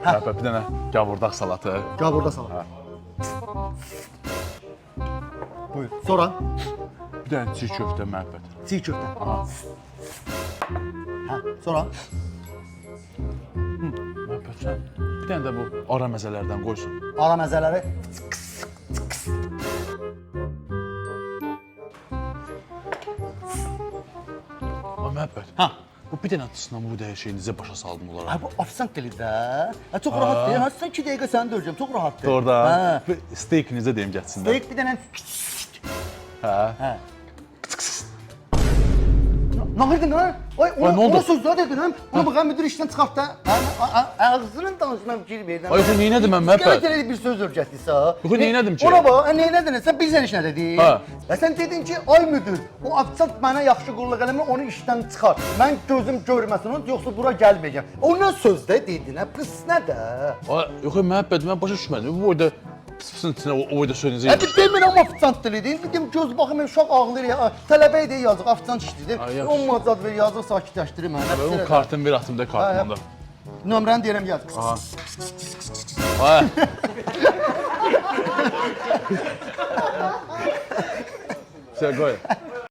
Bir dənə gavurdaq salatı. Gavurda salat. Buyur. Sonra Bir dənə çiğ köftə məhəbbət. çiğ köfte. Aha. Sonra Məhəbbət sən bir dənə də bu ara məzələrdən qoysun. ara məzələri. Məhəbbət. Bu bir dənə sınavı dəyişəyi necə başa saldım onlara? Ay bu ofisant dili də. Çox rahat deyil. Sən 2 dəqiqə səni döyəcəm. Çox rahatdır. Orada steak necə deyim getsin də. Steak bir dənə. Hə. Nə verdin lan? Ay Ay, nə oldu? ona sözlər dedin həm. Ona bax müdür işdən çıxart da. Ağzının danışmam gir verdən. Ay, yox, neynədim mən, Məhəbbət? Gəl bir söz öyrətdisə. Yox, neynədim ki? Ona bax, neynədin? Sən bilirsən iş nə dedin? Hə. Və sən dedin ki, ay müdür, o ofisant mənə yaxşı qulluq eləmir, onu işdən çıxart. Mən gözüm görməsin onu, yoxsa bura gəlməyəcəm. Ondan sözdə dedin, pis nə də? Yox, məhəbbət, mən başa düşmədim. Bu boyda pis-pisin içinə o boyda söyləyəcək. Bir demirəm ofisant dilidir. Dedim göz baxım uşaq ağlayır ya. Tələbə idi yazıq, ofisant işləyir. Ay, yaxşı. 10 manat ver yazıq sakitləşdirir məni. Onun kartını ver, atım da kartını da. Nömrəni deyirəm yaz. Ay. Sən qoy.